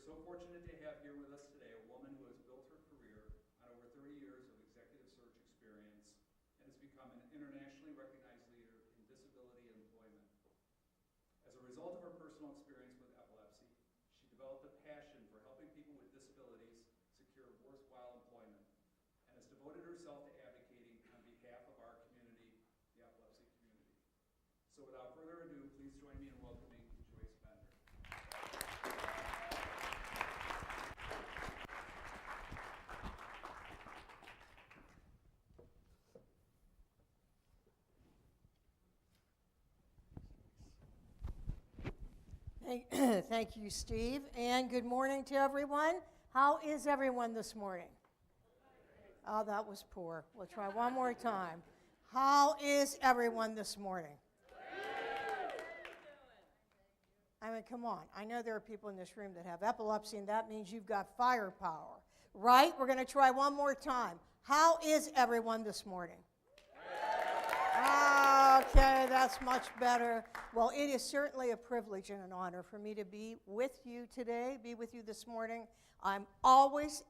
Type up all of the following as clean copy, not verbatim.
so fortunate to have here with us today a woman who has built her career on over 30 years of executive search experience and has become an internationally recognized leader in disability employment. As a result of her personal experience with epilepsy, she developed a passion for helping people with disabilities secure worthwhile employment and has devoted herself to advocating on behalf of our community, the epilepsy community. So without further ado, please join me in welcoming Joyce Bender. Thank you, Steve, and good morning to everyone. How is everyone this morning? Oh, that was poor. We'll try one more time. How is everyone this morning? I mean, come on. I know there are people in this room that have epilepsy, and that means you've got firepower, right? We're going to try one more time. How is everyone this morning? Okay, that's much better. Well, it is certainly a privilege and an honor for me to be with you today, be with you this morning. I'm always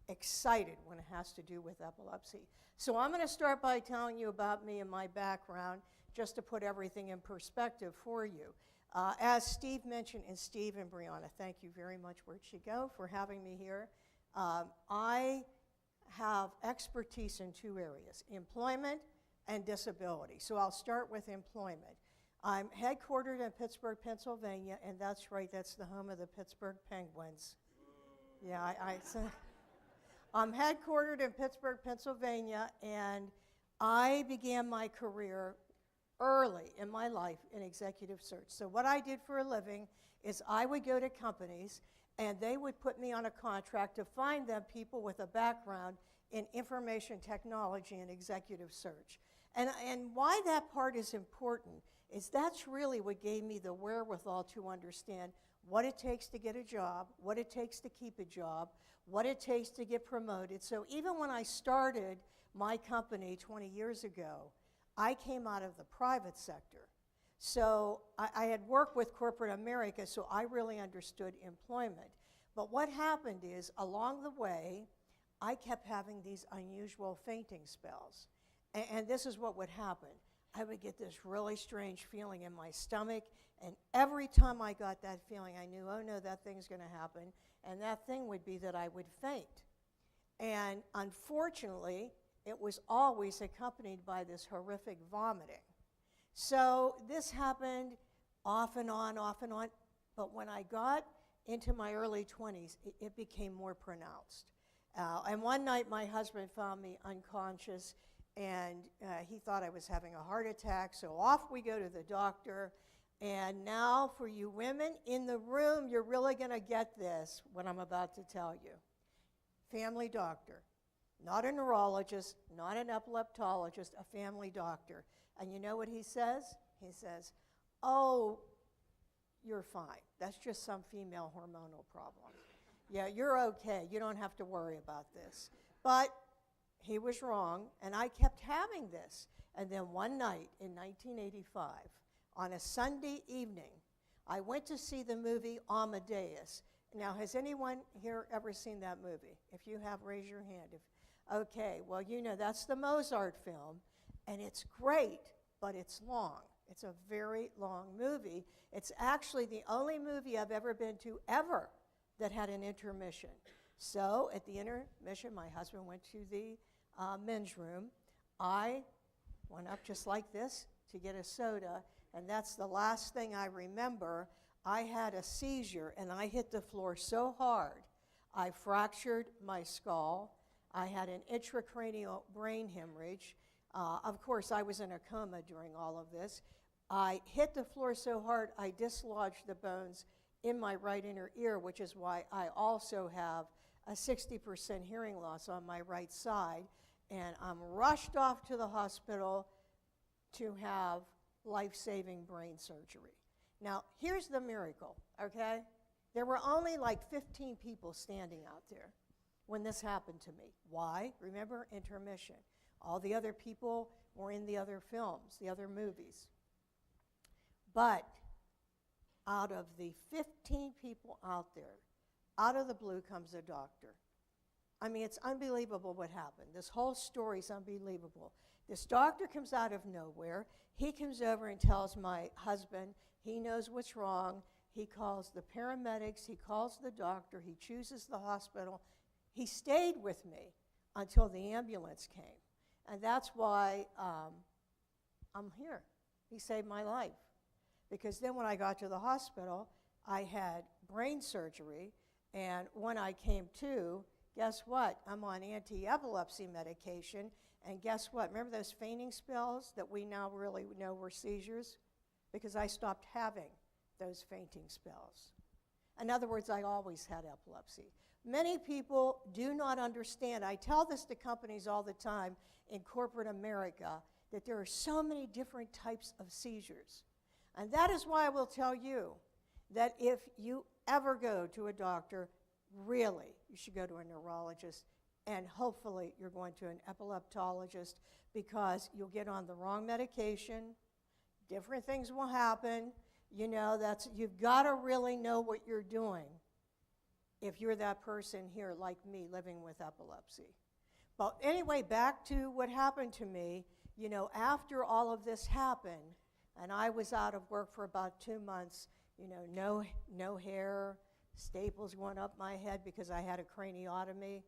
excited when it has to do with epilepsy. So I'm going to start by telling you about me and my background, just to put everything in perspective for you. As Steve mentioned, and Steve and Brianna, thank you very much, where'd she go, for having me here. I have expertise in two areas, employment and disability. So I'll start with employment. I'm headquartered in Pittsburgh, Pennsylvania, and that's right, that's the home of the Pittsburgh Penguins. Yeah, I'm headquartered in Pittsburgh, Pennsylvania, and I began my career early in my life in executive search. So what I did for a living is I would go to companies and they would put me on a contract to find them people with a background in information technology and executive search. And why that part is important is that's really what gave me the wherewithal to understand what it takes to get a job, what it takes to keep a job, what it takes to get promoted. So even when I started my company 20 years ago, I came out of the private sector. So I had worked with corporate America, so I really understood employment. But what happened is, along the way, I kept having these unusual fainting spells. And this is what would happen. I would get this really strange feeling in my stomach, and every time I got that feeling, I knew, oh no, that thing's going to happen, and that thing would be that I would faint. And unfortunately, it was always accompanied by this horrific vomiting. So this happened off and on, but when I got into my early 20s, it became more pronounced. And one night, my husband found me unconscious, and he thought I was having a heart attack, so off we go to the doctor. And now, for you women in the room, you're really going to get this, what I'm about to tell you. Family doctor, not a neurologist, not an epileptologist, a family doctor. And you know what he says? He says, oh, you're fine. That's just some female hormonal problem. Yeah, you're okay. You don't have to worry about this. But he was wrong, and I kept having this. And then one night in 1985, on a Sunday evening, I went to see the movie Amadeus. Now, has anyone here ever seen that movie? If you have, raise your hand. Okay, well, you know, that's the Mozart film, and it's great, but it's long. It's a very long movie. It's actually the only movie I've ever been to ever that had an intermission. So at the intermission, my husband went to the men's room. I went up just like this to get a soda, and that's the last thing I remember. I had a seizure, and I hit the floor so hard, I fractured my skull. I had an intracranial brain hemorrhage. Of course, I was in a coma during all of this. I hit the floor so hard, I dislodged the bones in my right inner ear, which is why I also have a 60% hearing loss on my right side. And I'm rushed off to the hospital to have life-saving brain surgery. Now, here's the miracle, okay? There were only like 15 people standing out there when this happened to me. Why? Remember, intermission. All the other people were in the other films, the other movies. But out of the 15 people out there, out of the blue comes a doctor. I mean, it's unbelievable what happened. This whole story is unbelievable. This doctor comes out of nowhere. He comes over and tells my husband he knows what's wrong. He calls the paramedics. He calls the doctor. He chooses the hospital. He stayed with me until the ambulance came. And that's why I'm here. He saved my life. Because then when I got to the hospital, I had brain surgery. And when I came to, guess what? I'm on anti-epilepsy medication. And guess what? Remember those fainting spells that we now really know were seizures? Because I stopped having those fainting spells. In other words, I always had epilepsy. Many people do not understand. I tell this to companies all the time in corporate America, that there are so many different types of seizures. And that is why I will tell you that if you ever go to a doctor, really, you should go to a neurologist, and hopefully you're going to an epileptologist, because you'll get on the wrong medication, different things will happen. You know, you've got to really know what you're doing if you're that person here like me living with epilepsy. But anyway, back to what happened to me. You know, after all of this happened, and I was out of work for about 2 months, you know, no hair, staples going up my head because I had a craniotomy.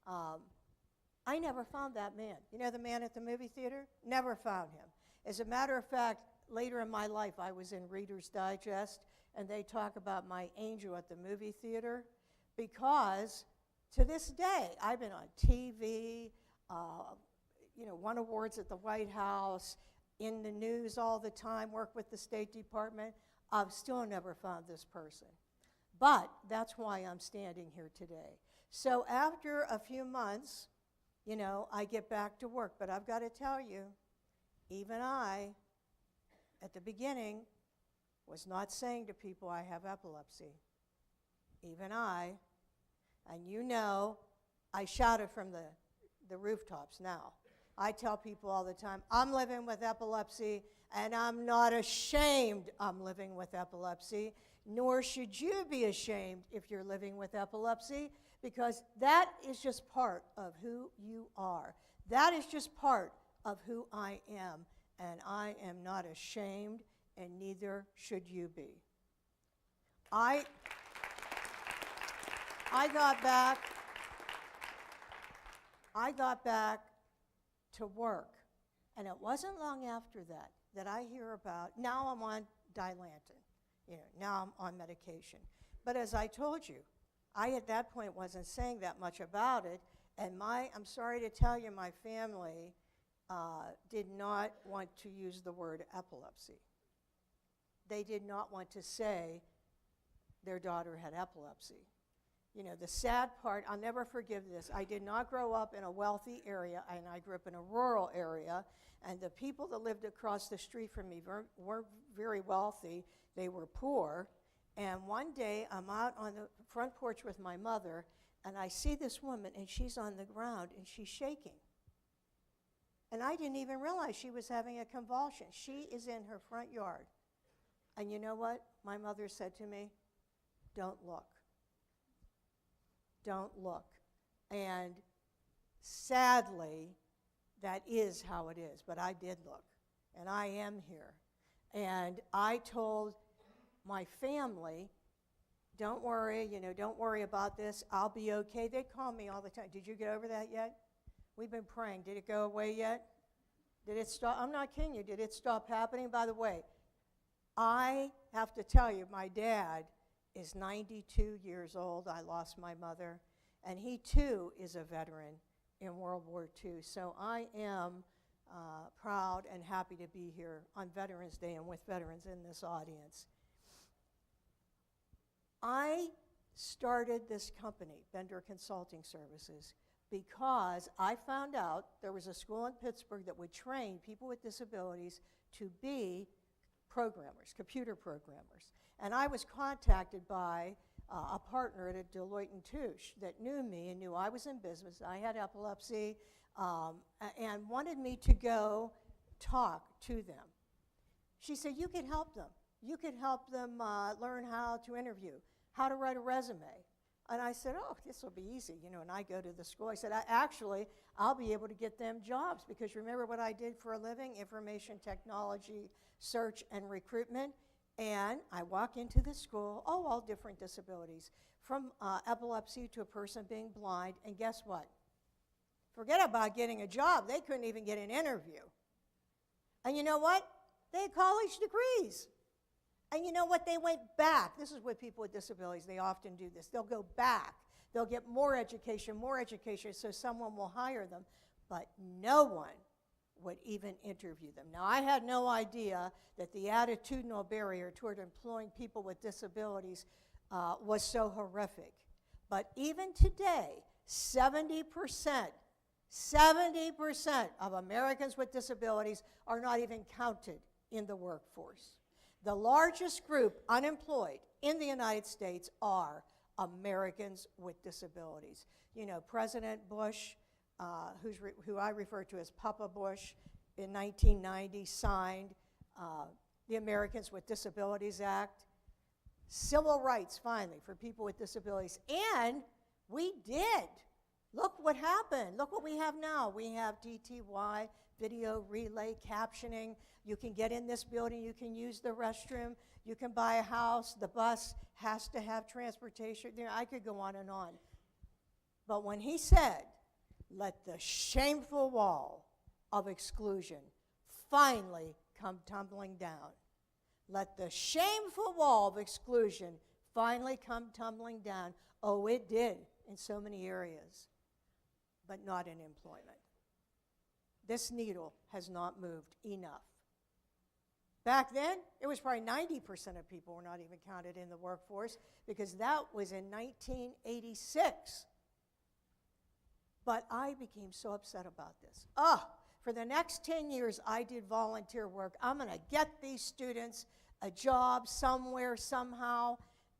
I never found that man. You know the man at the movie theater? Never found him. As a matter of fact, later in my life, I was in Reader's Digest, and they talk about my angel at the movie theater, because to this day, I've been on TV, you know, won awards at the White House, in the news all the time, work with the State Department. I've still never found this person. But that's why I'm standing here today. So after a few months, you know, I get back to work. But I've got to tell you, even I, at the beginning, was not saying to people I have epilepsy. Even I, and you know, I shouted from the rooftops now. I tell people all the time, I'm living with epilepsy, and I'm not ashamed I'm living with epilepsy, nor should you be ashamed if you're living with epilepsy, because that is just part of who you are. That is just part of who I am, and I am not ashamed, and neither should you be. I got back to work, and it wasn't long after that I hear about, now I'm on Dilantin, you know, now I'm on medication. But as I told you, I at that point wasn't saying that much about it, and I'm sorry to tell you, my family did not want to use the word epilepsy. They did not want to say their daughter had epilepsy. You know, the sad part, I'll never forgive this, I did not grow up in a wealthy area, and I grew up in a rural area, and the people that lived across the street from me weren't very wealthy, they were poor. And one day, I'm out on the front porch with my mother, and I see this woman, and she's on the ground, and she's shaking. And I didn't even realize she was having a convulsion. She is in her front yard. And you know what my mother said to me? Don't look. Don't look. And sadly, that is how it is. But I did look, and I am here. And I told my family, don't worry, you know, don't worry about this. I'll be okay. They call me all the time. Did you get over that yet? We've been praying. Did it go away yet? Did it stop? I'm not kidding you. Did it stop happening? By the way, I have to tell you, my dad is 92 years old. I lost my mother, and he too is a veteran in World War II. So I am proud and happy to be here on Veterans Day and with veterans in this audience. I started this company, Bender Consulting Services, because I found out there was a school in Pittsburgh that would train people with disabilities to be programmers, computer programmers. And I was contacted by a partner at a Deloitte & Touche that knew me and knew I was in business. I had epilepsy, and wanted me to go talk to them. She said, you could help them. You could help them learn how to interview, how to write a resume, And I said, oh, this will be easy, and I go to the school. I said, actually, I'll be able to get them jobs, because remember what I did for a living? Information technology, search, and recruitment. And I walk into the school, all different disabilities, from epilepsy to a person being blind, and guess what? Forget about getting a job. They couldn't even get an interview. And you know what? They had college degrees. And you know what? They went back. This is what people with disabilities, they often do this. They'll go back. They'll get more education, so someone will hire them. But no one would even interview them. Now, I had no idea that the attitudinal barrier toward employing people with disabilities was so horrific. But even today, 70% of Americans with disabilities are not even counted in the workforce. The largest group unemployed in the United States are Americans with disabilities. President Bush, who I refer to as Papa Bush, in 1990 signed the Americans with Disabilities Act, civil rights, finally, for people with disabilities. And we did. Look what happened. Look what we have now. We have DTY, video relay captioning. You can get in this building. You can use the restroom. You can buy a house. The bus has to have transportation. I could go on and on. But when he said, let the shameful wall of exclusion finally come tumbling down. Let the shameful wall of exclusion finally come tumbling down. Oh, it did in so many areas, but not in employment. This needle has not moved enough. Back then, it was probably 90% of people were not even counted in the workforce, because that was in 1986. But I became so upset about this. For the next 10 years, I did volunteer work. I'm going to get these students a job somewhere, somehow.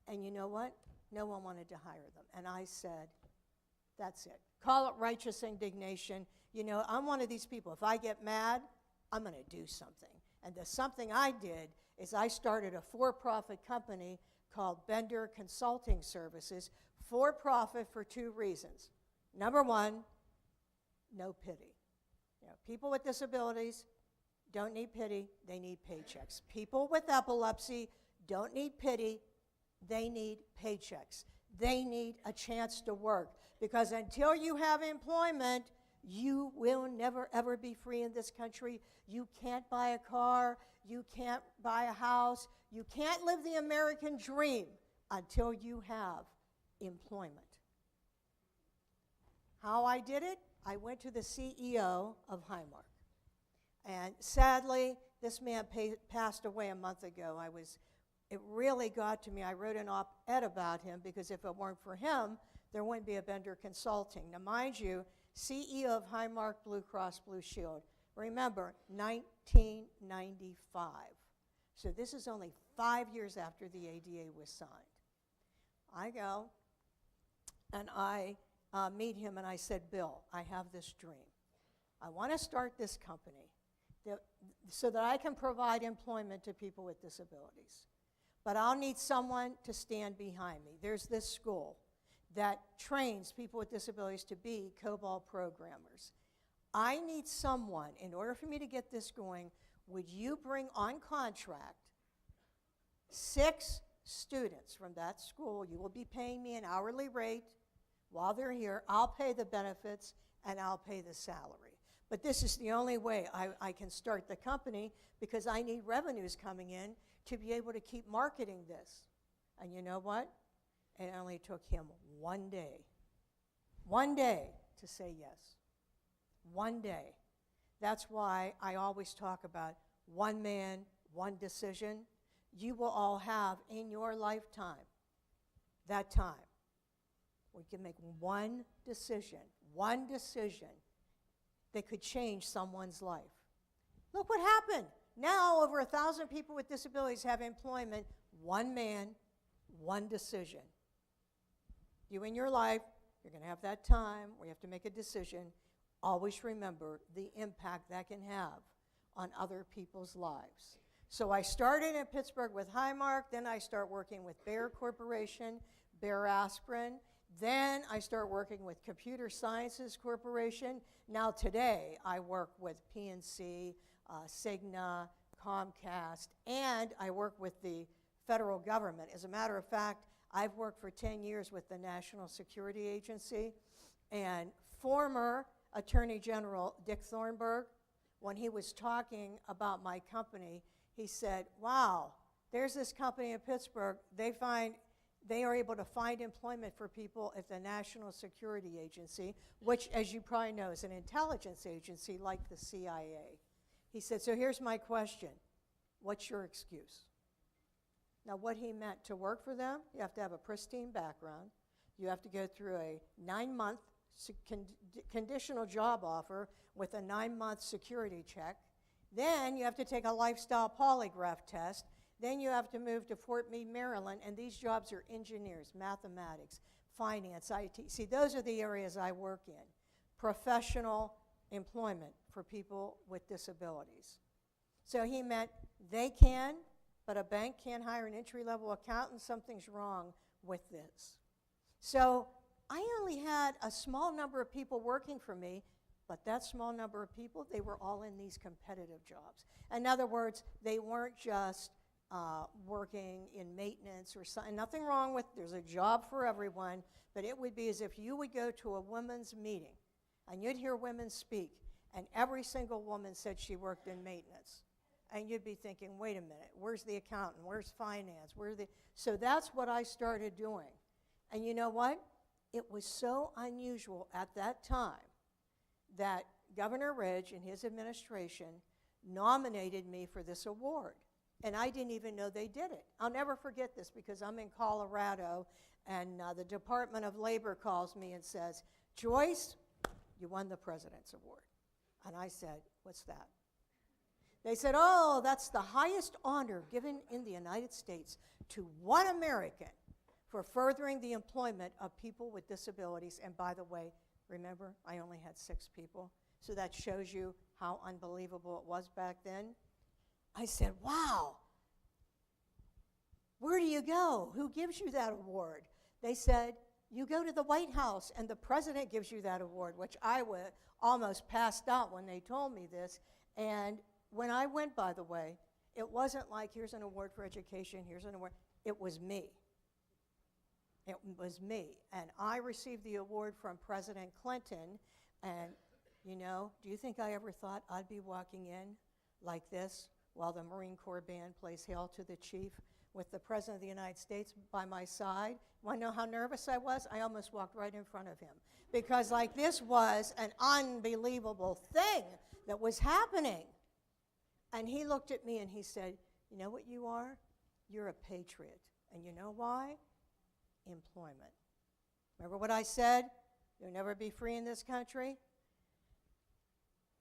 And you know what? No one wanted to hire them. And I said, that's it. Call it righteous indignation. I'm one of these people. If I get mad, I'm going to do something. And the something I did is I started a for-profit company called Bender Consulting Services, for-profit for two reasons. Number one, no pity. People with disabilities don't need pity, they need paychecks. People with epilepsy don't need pity, they need paychecks. They need a chance to work, because until you have employment, you will never, ever be free in this country. You can't buy a car. You can't buy a house. You can't live the American dream until you have employment. How I did it? I went to the CEO of Highmark. And sadly, this man passed away a month ago. It really got to me. I wrote an op-ed about him, because if it weren't for him, there wouldn't be a Bender Consulting. Now, mind you, CEO of Highmark Blue Cross Blue Shield. Remember, 1995. So this is only 5 years after the ADA was signed. I go, and I meet him, and I said, Bill, I have this dream. I want to start this company so that I can provide employment to people with disabilities. But I'll need someone to stand behind me. There's this school that trains people with disabilities to be COBOL programmers. I need someone, in order for me to get this going, would you bring on contract 6 students from that school? You will be paying me an hourly rate while they're here. I'll pay the benefits, and I'll pay the salary. But this is the only way I can start the company, because I need revenues coming in to be able to keep marketing this. And you know what? It only took him one day to say yes. One day. That's why I always talk about one man, one decision. You will all have in your lifetime that time. We can make one decision that could change someone's life. Look what happened. Now over 1,000 people with disabilities have employment. One man, one decision. You in your life, you're going to have that time where you have to make a decision. Always remember the impact that can have on other people's lives. So I started in Pittsburgh with Highmark, then I start working with Bayer Corporation, Bayer Aspirin, Then I start working with Computer Sciences Corporation. Now today I work with PNC, Cigna, Comcast, and I work with the federal government. As a matter of fact, I've worked for 10 years with the National Security Agency, and former Attorney General Dick Thornburgh, when he was talking about my company, he said, wow, there's this company in Pittsburgh, they are able to find employment for people at the National Security Agency, which, as you probably know, is an intelligence agency like the CIA. He said, so here's my question. What's your excuse? Now, what he meant, to work for them, you have to have a pristine background. You have to go through a 9-month conditional job offer with a 9-month security check. Then you have to take a lifestyle polygraph test. Then you have to move to Fort Meade, Maryland, and these jobs are engineers, mathematics, finance, IT. See, those are the areas I work in. Professional employment for people with disabilities. So he meant they can, but a bank can't hire an entry-level accountant. Something's wrong with this. So I only had a small number of people working for me, but that small number of people, they were all in these competitive jobs. In other words, they weren't just working in maintenance or something. Nothing wrong with, there's a job for everyone, but it would be as if you would go to a women's meeting and you'd hear women speak, and every single woman said she worked in maintenance. And you'd be thinking, wait a minute, where's the accountant? Where's finance? So that's what I started doing. And you know what? It was so unusual at that time that Governor Ridge and his administration nominated me for this award. And I didn't even know they did it. I'll never forget this because I'm in Colorado, and the Department of Labor calls me and says, Joyce, you won the President's Award. And I said, what's that? They said, oh, that's the highest honor given in the United States to one American for furthering the employment of people with disabilities. And by the way, remember, I only had 6 people. So that shows you how unbelievable it was back then. I said, wow, where do you go? Who gives you that award? They said, you go to the White House and the president gives you that award, which I almost passed out when they told me this. And when I went, by the way, it wasn't like, here's an award for education, here's an award. It was me. It was me. And I received the award from President Clinton. And, you know, do you think I ever thought I'd be walking in like this while the Marine Corps band plays Hail to the Chief with the President of the United States by my side? Want to know how nervous I was? I almost walked right in front of him. Because, like, this was an unbelievable thing that was happening. And he looked at me and he said, you know what you are? You're a patriot. And you know why? Employment. Remember what I said? You'll never be free in this country?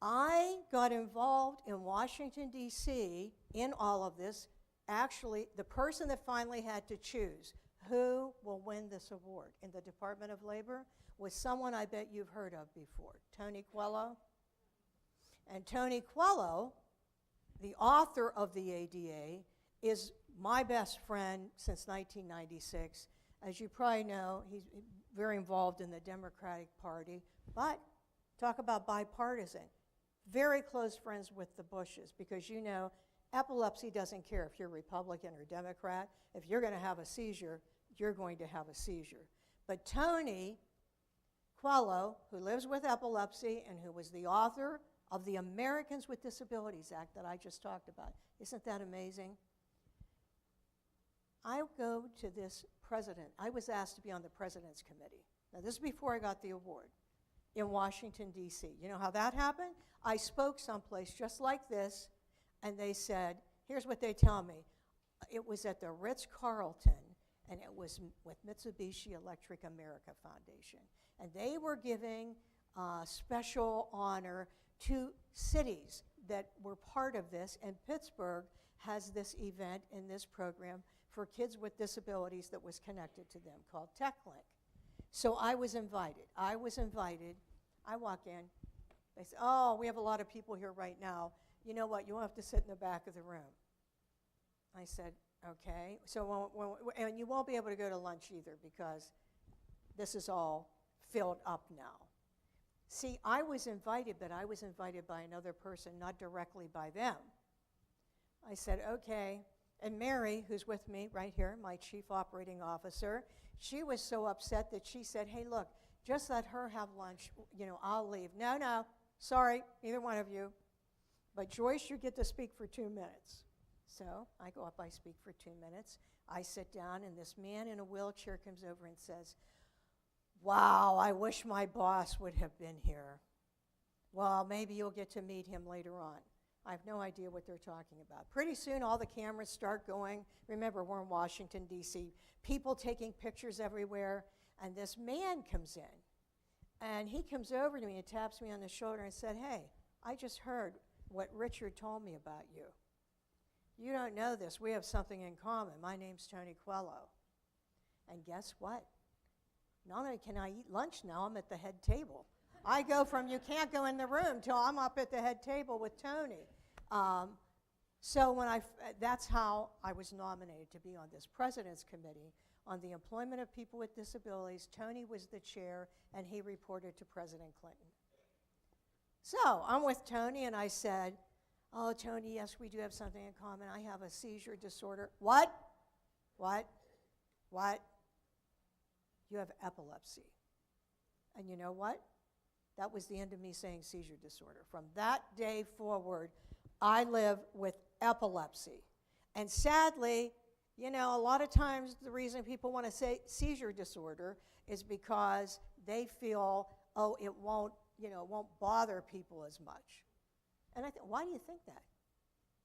I got involved in Washington, D.C. in all of this. Actually, the person that finally had to choose who will win this award in the Department of Labor was someone I bet you've heard of before, Tony Coelho. And Tony Coelho, the author of the ADA, is my best friend since 1996. As you probably know, he's very involved in the Democratic Party, but talk about bipartisan. Very close friends with the Bushes, because you know, epilepsy doesn't care if you're Republican or Democrat. If you're going to have a seizure, you're going to have a seizure. But Tony Coelho, who lives with epilepsy and who was the author of the Americans with Disabilities Act that I just talked about, isn't that amazing? I go to this president. I was asked to be on the president's committee. Now, this is before I got the award, in Washington, D.C. You know how that happened? I spoke someplace just like this, and they said, here's what they tell me. It was at the Ritz-Carlton, and it was with Mitsubishi Electric America Foundation. And they were giving special honor to cities that were part of this, and Pittsburgh has this event in this program for kids with disabilities that was connected to them called TechLink. So I was invited. I walk in. They say, oh, we have a lot of people here right now. You know what? You'll have to sit in the back of the room. I said, okay. So and you won't be able to go to lunch either, because this is all filled up now. See, I was invited, but I was invited by another person, not directly by them. I said, okay. And Mary, who's with me right here, my chief operating officer, she was so upset that she said, hey, look, just let her have lunch. I'll leave. No, sorry, neither one of you. But Joyce, you get to speak for 2 minutes. So I go up, I speak for 2 minutes. I sit down, and this man in a wheelchair comes over and says, wow, I wish my boss would have been here. Well, maybe you'll get to meet him later on. I have no idea what they're talking about. Pretty soon, all the cameras start going. Remember, we're in Washington, D.C. People taking pictures everywhere. And this man comes in. And he comes over to me and taps me on the shoulder and said, hey, I just heard what Richard told me about you. You don't know this. We have something in common. My name's Tony Quello. And guess what? Not only can I eat lunch now, I'm at the head table. I go from you can't go in the room till I'm up at the head table with Tony. So that's how I was nominated to be on this President's Committee on the Employment of People with Disabilities. Tony was the chair, and he reported to President Clinton. So I'm with Tony, and I said, oh, Tony, yes, we do have something in common. I have a seizure disorder. What? You have epilepsy. And you know what? That was the end of me saying seizure disorder. From that day forward, I live with epilepsy. And sadly, a lot of times the reason people want to say seizure disorder is because they feel, oh, it won't bother people as much. And I think, why do you think that?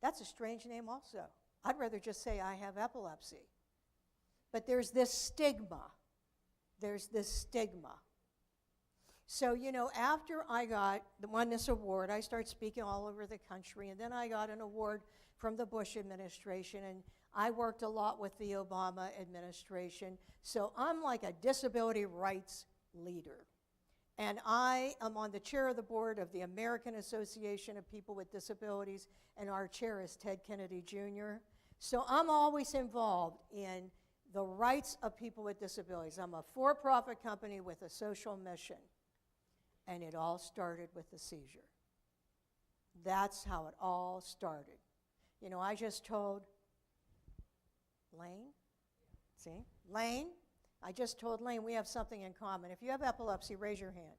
That's a strange name also. I'd rather just say I have epilepsy. But there's this stigma. So, after I won this award, I started speaking all over the country, and then I got an award from the Bush administration, and I worked a lot with the Obama administration. So I'm like a disability rights leader. And I am on the chair of the board of the American Association of People with Disabilities, and our chair is Ted Kennedy Jr. So I'm always involved in the rights of people with disabilities. I'm a for-profit company with a social mission, and it all started with the seizure. That's how it all started. I just told Lane, Lane, I just told Lane we have something in common. If you have epilepsy, raise your hand.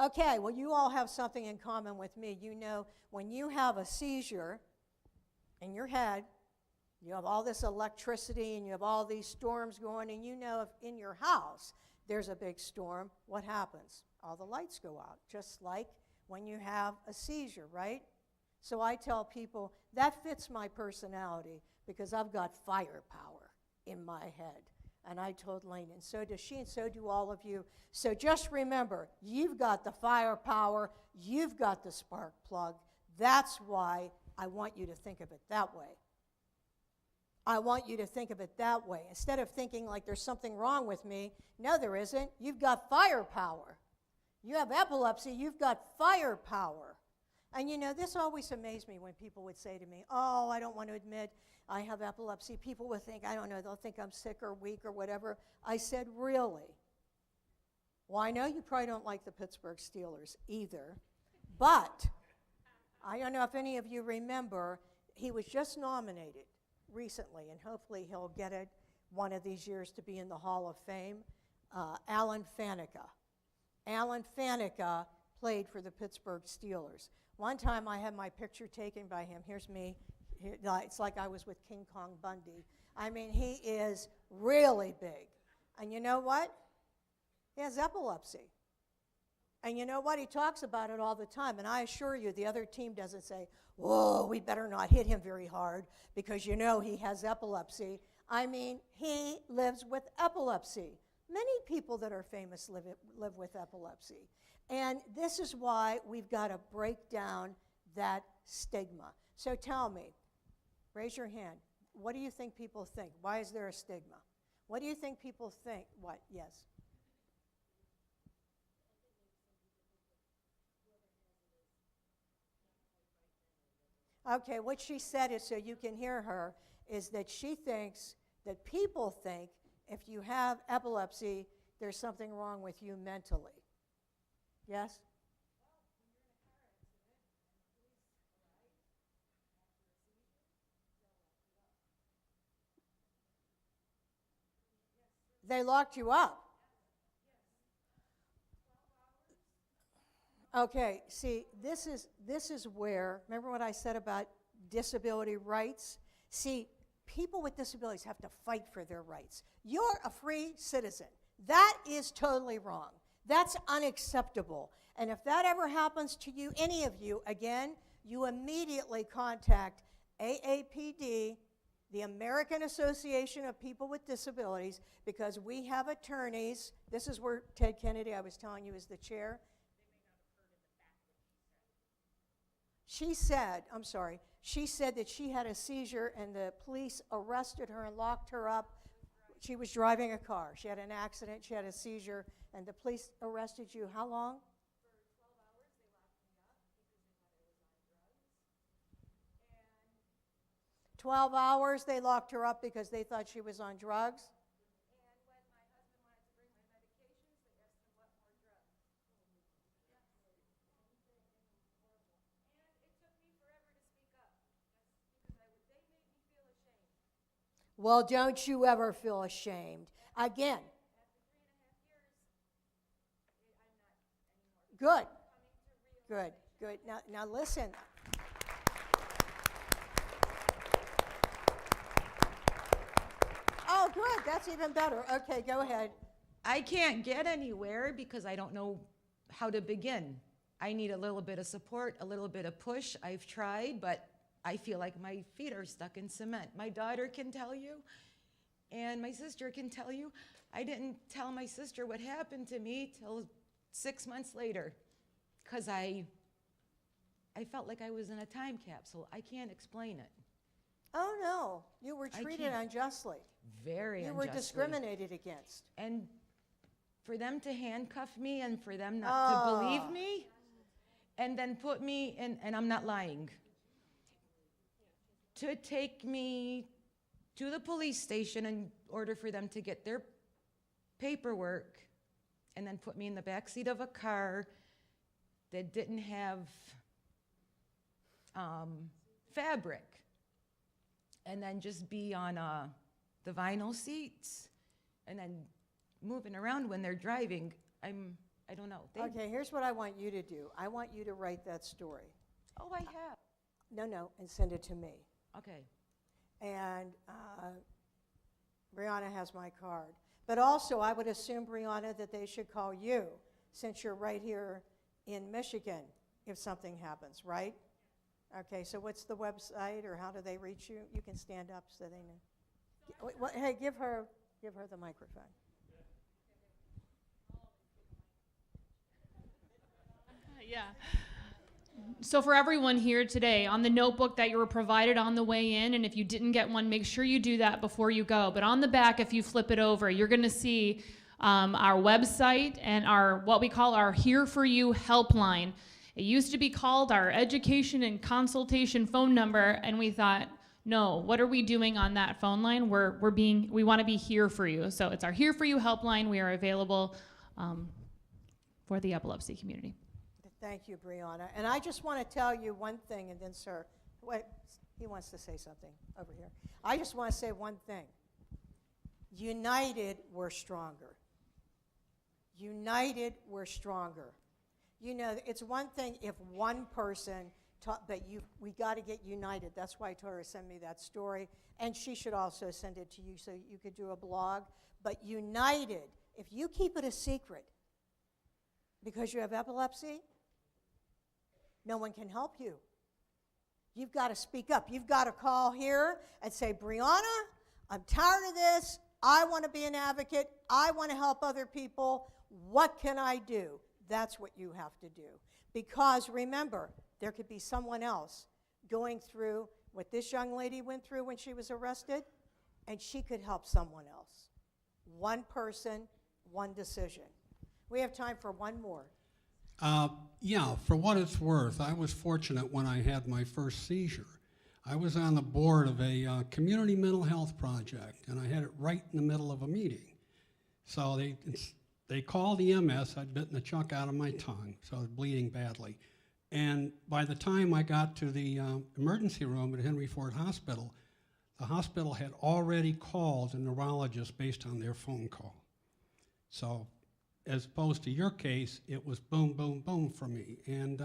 Okay, well, you all have something in common with me. When you have a seizure in your head, you have all this electricity and you have all these storms going, and if in your house there's a big storm, what happens? All the lights go out, just like when you have a seizure, right? So I tell people, that fits my personality because I've got firepower in my head. And I told Lane, and so does she, and so do all of you. So just remember, you've got the firepower, you've got the spark plug. That's why I want you to think of it that way. I want you to think of it that way. Instead of thinking like there's something wrong with me, no, there isn't. You've got firepower. You have epilepsy, you've got firepower. And this always amazed me when people would say to me, oh, I don't want to admit I have epilepsy. People would think, I don't know, they'll think I'm sick or weak or whatever. I said, really? Well, I know you probably don't like the Pittsburgh Steelers either, but I don't know if any of you remember, he was just nominated recently, and hopefully he'll get it one of these years to be in the Hall of Fame, Alan Faneca. Alan Faneca played for the Pittsburgh Steelers. One time I had my picture taken by him. Here's me. It's like I was with King Kong Bundy. I mean, he is really big. And you know what? He has epilepsy. And you know what? He talks about it all the time. And I assure you, the other team doesn't say, whoa, we better not hit him very hard because he has epilepsy. I mean, he lives with epilepsy. Many people that are famous live with epilepsy. And this is why we've got to break down that stigma. So tell me, raise your hand. What do you think people think? Why is there a stigma? What do you think people think? What? Yes. Okay, what she said is, so you can hear her, is that she thinks that people think if you have epilepsy, there's something wrong with you mentally. Yes? They locked you up. Okay, see, this is where, remember what I said about disability rights? See, people with disabilities have to fight for their rights. You're a free citizen. That is totally wrong. That's unacceptable. And if that ever happens to you, any of you, again, you immediately contact AAPD, the American Association of People with Disabilities, because we have attorneys. This is where Ted Kennedy, I was telling you, is the chair. She said that she had a seizure and the police arrested her and locked her up. She was driving a car. She had an accident, she had a seizure, and the police arrested you. How long? For 12 hours they locked me up because they thought she was on drugs. 12 hours they locked her up because they thought she was on drugs? Well, don't you ever feel ashamed. Again. Good. Good, good. Now listen. Oh, good. That's even better. Okay, go ahead. I can't get anywhere because I don't know how to begin. I need a little bit of support, a little bit of push. I've tried, but I feel like my feet are stuck in cement. My daughter can tell you, and my sister can tell you. I didn't tell my sister what happened to me till 6 months later, because I felt like I was in a time capsule. I can't explain it. Oh, no. You were treated unjustly. Very unjustly. You were discriminated against. And for them to handcuff me and for them not to believe me, and then put me in, and I'm not lying, to take me to the police station in order for them to get their paperwork, and then put me in the backseat of a car that didn't have fabric, and then just be on the vinyl seats, and then moving around when they're driving. I don't know. Okay, here's what I want you to do. I want you to write that story. Oh, I have. No, and send it to me. Okay. And Brianna has my card. But also, I would assume, Brianna, that they should call you, since you're right here in Michigan, if something happens, right? Okay, so what's the website, or how do they reach you? You can stand up so they know. Hey, give her the microphone. Yeah. So for everyone here today, on the notebook that you were provided on the way in, and if you didn't get one, make sure you do that before you go. But on the back, if you flip it over, you're going to see our website and what we call our Here For You helpline. It used to be called our education and consultation phone number, and we thought, no, what are we doing on that phone line? We want to be here for you. So it's our Here For You helpline. We are available for the epilepsy community. Thank you, Brianna. And I just want to tell you one thing, and then, sir, wait, he wants to say something over here. I just want to say one thing. United, we're stronger. United, we're stronger. You know, it's one thing if one person but we got to get united. That's why I told her to send me that story. And she should also send it to you so you could do a blog. But united, if you keep it a secret because you have epilepsy, no one can help you. You've got to speak up. You've got to call here and say, Brianna, I'm tired of this. I want to be an advocate. I want to help other people. What can I do? That's what you have to do. Because remember, there could be someone else going through what this young lady went through when she was arrested, and she could help someone else. One person, one decision. We have time for one more. Yeah, for what it's worth, I was fortunate when I had my first seizure. I was on the board of a community mental health project, and I had it right in the middle of a meeting. So they called EMS. I'd bitten a chunk out of my tongue, so I was bleeding badly. And by the time I got to the emergency room at Henry Ford Hospital, the hospital had already called a neurologist based on their phone call. So as opposed to your case, it was boom, boom, boom for me. And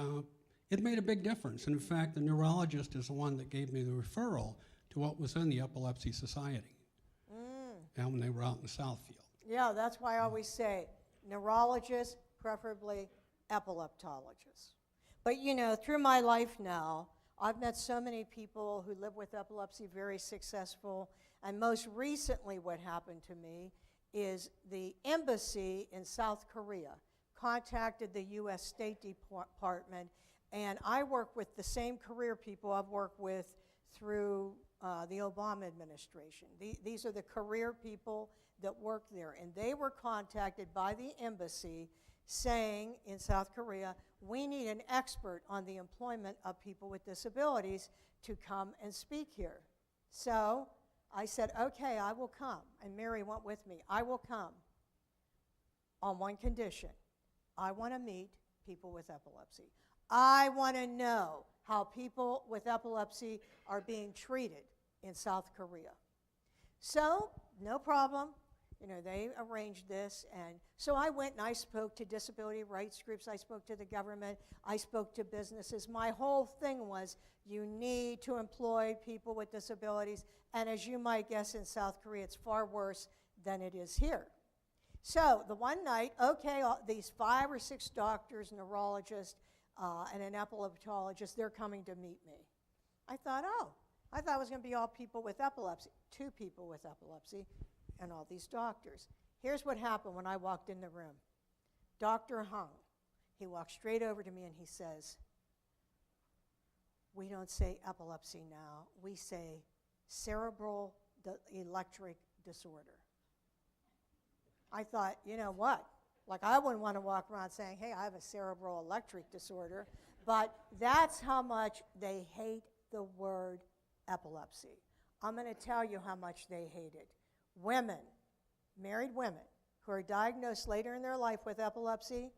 it made a big difference. And in fact, the neurologist is the one that gave me the referral to what was in the Epilepsy Society. And when they were out in the Southfield. Yeah, that's why I always say neurologists, preferably epileptologists. But you know, through my life now, I've met so many people who live with epilepsy, very successful. And most recently what happened to me is the embassy in South Korea contacted the U.S. State Department, and I work with the same career people I've worked with through the Obama administration. These are the career people that work there, and they were contacted by the embassy saying in South Korea, we need an expert on the employment of people with disabilities to come and speak here. So I said, okay, I will come, and Mary went with me. I will come on one condition. I want to meet people with epilepsy. I want to know how people with epilepsy are being treated in South Korea. So, no problem. You know, they arranged this, and so I went and I spoke to disability rights groups, I spoke to the government, I spoke to businesses. My whole thing was, you need to employ people with disabilities, and as you might guess, in South Korea, it's far worse than it is here. So, the one night, okay, these 5 or 6 doctors, neurologists, and an epileptologist, they're coming to meet me. I thought it was going to be all people with epilepsy, 2 people with epilepsy, and all these doctors. Here's what happened when I walked in the room. Dr. Hung, he walked straight over to me and he says, we don't say epilepsy now, we say cerebral electric disorder. I thought, you know what? Like, I wouldn't want to walk around saying, hey, I have a cerebral electric disorder, but that's how much they hate the word epilepsy. I'm going to tell you how much they hate it. Women, married women, who are diagnosed later in their life with epilepsy,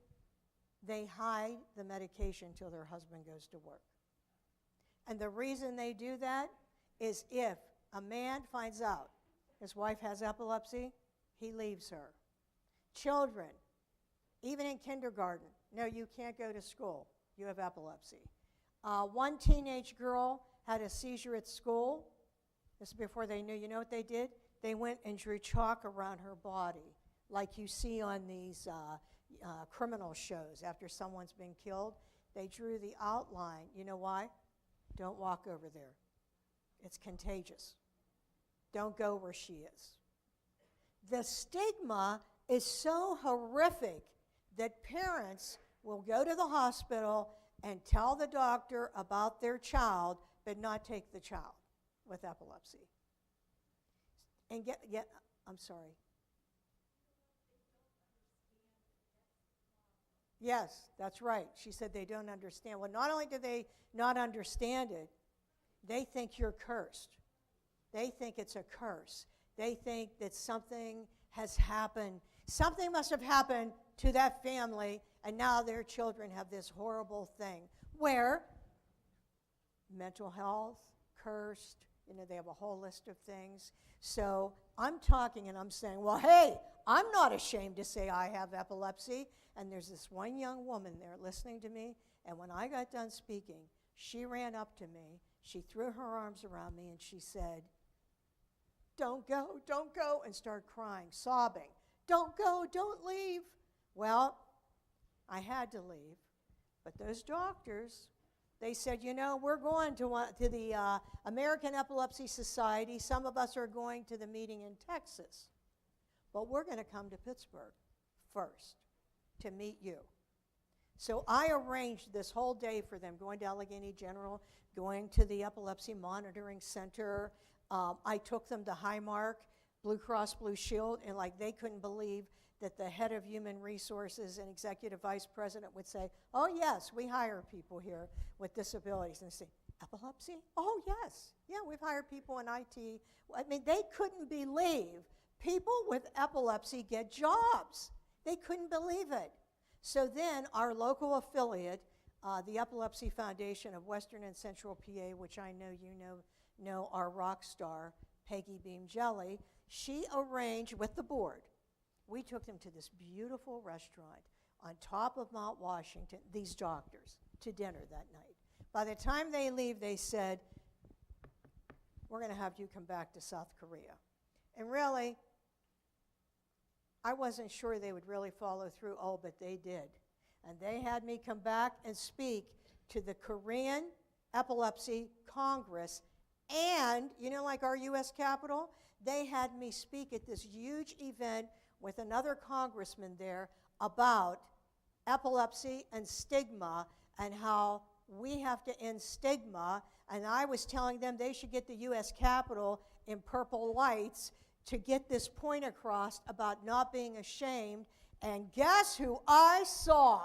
they hide the medication until their husband goes to work. And the reason they do that is if a man finds out his wife has epilepsy, he leaves her. Children, even in kindergarten, no, you can't go to school. You have epilepsy. One teenage girl had a seizure at school. This is before they knew. You know what they did? They went and drew chalk around her body, like you see on these criminal shows after someone's been killed. They drew the outline. You know why? Don't walk over there. It's contagious. Don't go where she is. The stigma is so horrific that parents will go to the hospital and tell the doctor about their child, but not take the child with epilepsy. And I'm sorry. Yes, that's right. She said they don't understand. Well, not only do they not understand it, they think you're cursed. They think it's a curse. They think that something has happened. Something must have happened to that family, and now their children have this horrible thing where mental health, cursed, you know, they have a whole list of things. So I'm talking and I'm saying, well, hey, I'm not ashamed to say I have epilepsy. And there's this one young woman there listening to me, and when I got done speaking, she ran up to me, she threw her arms around me, and she said, don't go, and started crying, sobbing. Don't go, don't leave. Well, I had to leave, but those doctors, they said, you know, we're going to the American Epilepsy Society. Some of us are going to the meeting in Texas, but we're going to come to Pittsburgh first to meet you. So I arranged this whole day for them, going to Allegheny General, going to the Epilepsy Monitoring Center. I took them to Highmark, Blue Cross Blue Shield, and like they couldn't believe that the head of human resources and executive vice president would say, oh yes, we hire people here with disabilities. And say, Epilepsy? Oh, yes. Yeah, we've hired people in IT. I mean, they couldn't believe people with epilepsy get jobs. They couldn't believe it. So then our local affiliate, the Epilepsy Foundation of Western and Central PA, which I know you know our rock star, Peggy Beam Jelly, she arranged with the board. We took them to this beautiful restaurant on top of Mount Washington, these doctors, to dinner that night. By the time they leave, they said, we're going to have you come back to South Korea. And really, I wasn't sure they would really follow through. Oh, but they did. And they had me come back and speak to the Korean Epilepsy Congress. And, you know, like our U.S. Capitol, they had me speak at this huge event with another congressman there about epilepsy and stigma and how we have to end stigma. And I was telling them they should get the U.S. Capitol in purple lights to get this point across about not being ashamed. And guess who I saw?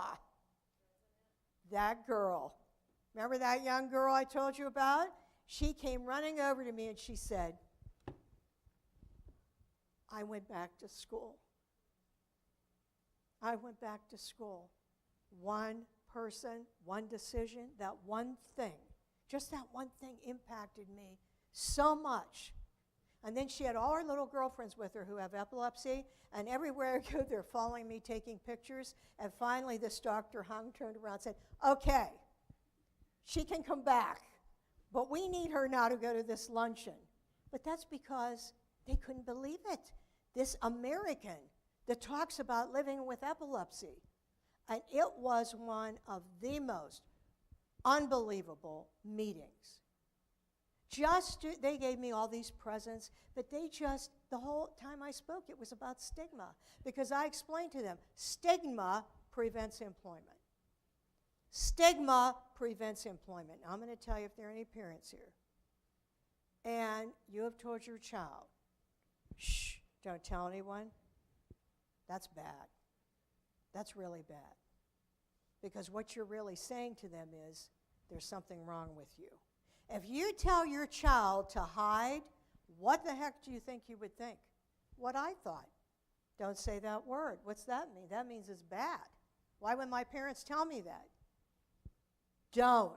That girl. Remember that young girl I told you about? She came running over to me and she said, I went back to school. I went back to school. One person, one decision, that one thing, just that one thing impacted me so much. And then she had all her little girlfriends with her who have epilepsy, and everywhere I go, they're following me, taking pictures. And finally, this Dr. Hung turned around and said, okay, she can come back, but we need her now to go to this luncheon. But that's because they couldn't believe it. This American that talks about living with epilepsy. And it was one of the most unbelievable meetings. They gave me all these presents, but the whole time I spoke, it was about stigma. Because I explained to them, stigma prevents employment. Stigma prevents employment. Now, I'm going to tell you if there are any parents here. And you have told your child, shh, don't tell anyone. That's bad. That's really bad. Because what you're really saying to them is, there's something wrong with you. If you tell your child to hide, what the heck do you think you would think? What I thought. Don't say that word. What's that mean? That means it's bad. Why would my parents tell me that? Don't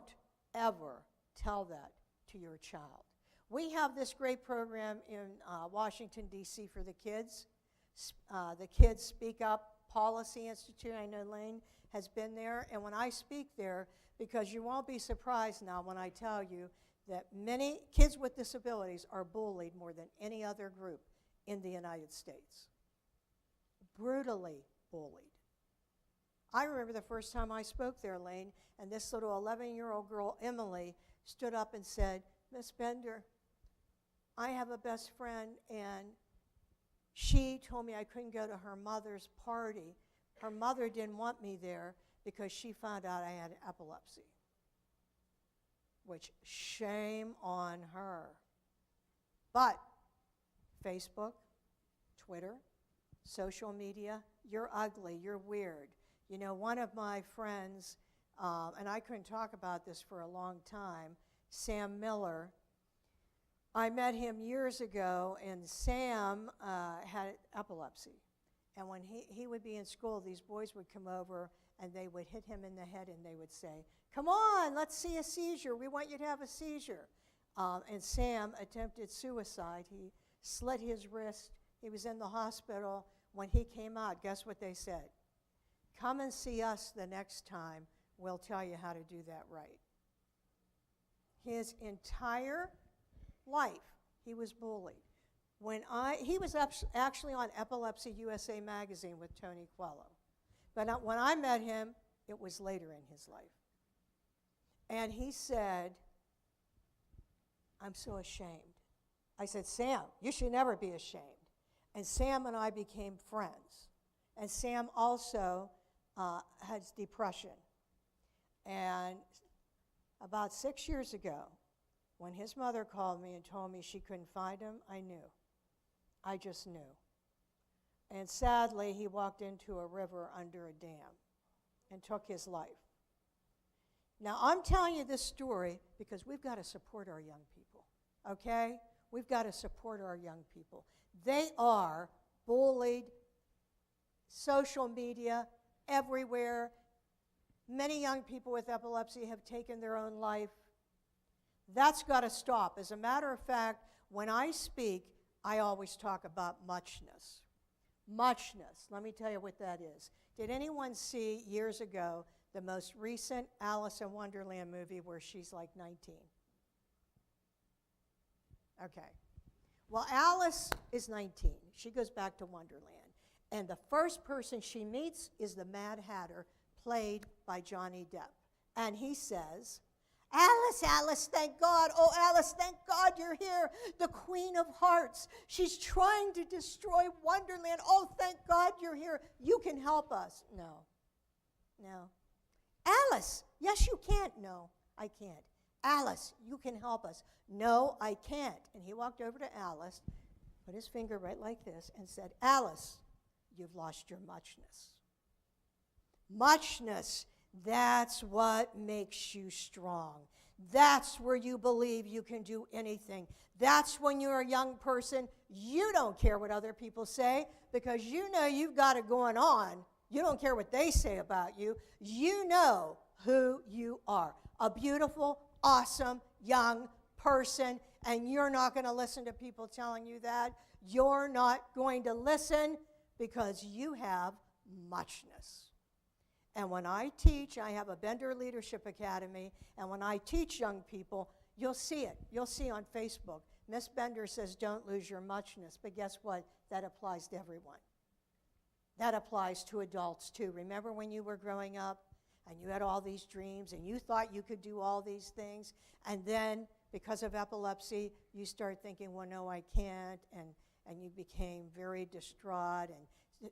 ever tell that to your child. We have this great program in Washington, D.C. for the kids. The Kids Speak Up Policy Institute. I know Lane has been there. And when I speak there, because you won't be surprised now when I tell you that many kids with disabilities are bullied more than any other group in the United States. Brutally bullied. I remember the first time I spoke there, Lane, and this little 11-year-old girl, Emily, stood up and said, Miss Bender, I have a best friend, and she told me I couldn't go to her mother's party. Her mother didn't want me there because she found out I had epilepsy. Which, shame on her. But Facebook, Twitter, social media, you're ugly, you're weird. You know, one of my friends, and I couldn't talk about this for a long time, Sam Miller, I met him years ago, and Sam had epilepsy. And when he would be in school, these boys would come over, and they would hit him in the head, and they would say, come on, let's see a seizure. We want you to have a seizure. And Sam attempted suicide. He slit his wrist. He was in the hospital. When he came out, guess what they said? Come and see us the next time. We'll tell you how to do that right. His entire life, he was bullied. He was actually on Epilepsy USA magazine with Tony Quello. But when I met him, it was later in his life. And he said, I'm so ashamed. I said, Sam, you should never be ashamed. And Sam and I became friends. And Sam also has depression. And about 6 years ago, when his mother called me and told me she couldn't find him, I knew. I just knew. And sadly, he walked into a river under a dam and took his life. Now, I'm telling you this story because we've got to support our young people, okay? We've got to support our young people. They are bullied, social media, everywhere. Many young people with epilepsy have taken their own life. That's got to stop. As a matter of fact, when I speak, I always talk about muchness. Muchness, let me tell you what that is. Did anyone see years ago the most recent Alice in Wonderland movie where she's like 19? Okay. Well, Alice is 19. She goes back to Wonderland. And the first person she meets is the Mad Hatter, played by Johnny Depp. And he says, Alice, Alice, thank God. Oh, Alice, thank God you're here. The Queen of Hearts. She's trying to destroy Wonderland. Oh, thank God you're here. You can help us. No. No. Alice, yes, you can't. No, I can't. Alice, you can help us. No, I can't. And he walked over to Alice, put his finger right like this, and said, Alice, you've lost your muchness. Muchness, that's what makes you strong. That's where you believe you can do anything. That's when you're a young person, you don't care what other people say because you know you've got it going on. You don't care what they say about you. You know who you are. A beautiful, awesome, young person, and you're not going to listen to people telling you that. You're not going to listen because you have muchness. And when I teach, I have a Bender Leadership Academy, and when I teach young people, you'll see it. You'll see on Facebook. Miss Bender says, don't lose your muchness. But guess what? That applies to everyone. That applies to adults, too. Remember when you were growing up, and you had all these dreams, and you thought you could do all these things, and then, because of epilepsy, you start thinking, well, no, I can't, and you became very distraught. And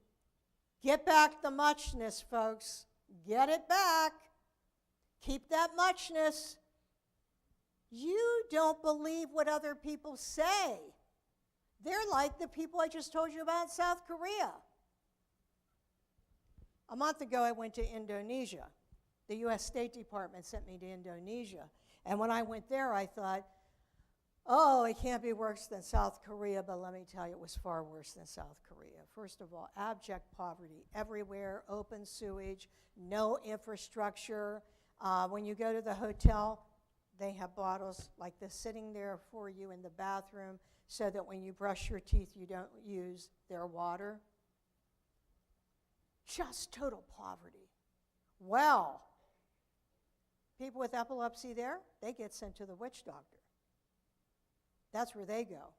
get back the muchness, folks. Get it back. Keep that muchness. You don't believe what other people say. They're like the people I just told you about in South Korea. A month ago, I went to Indonesia. The U.S. State Department sent me to Indonesia. And when I went there, I thought, oh, it can't be worse than South Korea, but let me tell you, it was far worse than South Korea. First of all, abject poverty everywhere, open sewage, no infrastructure. When you go to the hotel, they have bottles like this sitting there for you in the bathroom so that when you brush your teeth, you don't use their water. Just total poverty. Well, people with epilepsy there, they get sent to the witch doctor. That's where they go.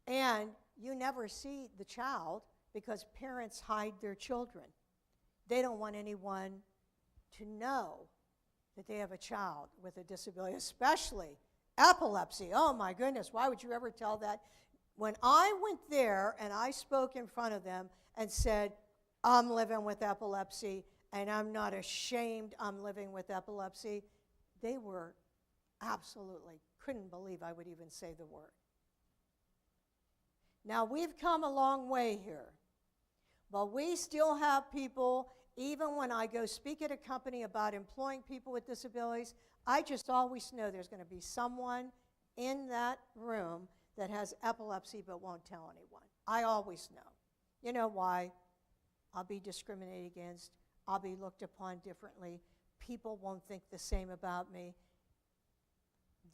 And you never see the child because parents hide their children. They don't want anyone to know that they have a child with a disability, especially epilepsy. Oh my goodness, why would you ever tell that? When I went there and I spoke in front of them and said, I'm living with epilepsy and I'm not ashamed I'm living with epilepsy, they were absolutely couldn't believe I would even say the word. Now, we've come a long way here, but we still have people, even when I go speak at a company about employing people with disabilities, I just always know there's going to be someone in that room that has epilepsy but won't tell anyone. I always know. You know why? I'll be discriminated against. I'll be looked upon differently. People won't think the same about me.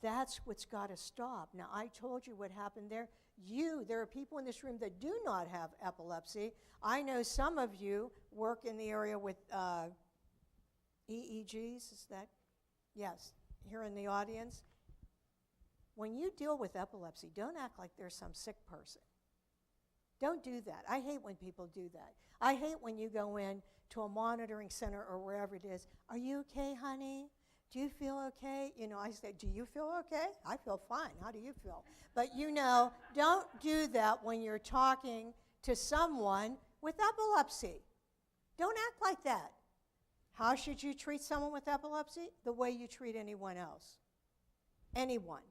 That's what's got to stop. Now, I told you what happened there. There are people in this room that do not have epilepsy. I know some of you work in the area with EEGs, is that? Yes, here in the audience. When you deal with epilepsy, don't act like there's some sick person. Don't do that. I hate when people do that. I hate when you go in to a monitoring center or wherever it is. Are you okay, honey? Do you feel okay? You know, I say, do you feel okay? I feel fine. How do you feel? But you know, don't do that when you're talking to someone with epilepsy. Don't act like that. How should you treat someone with epilepsy? The way you treat anyone else. Anyone.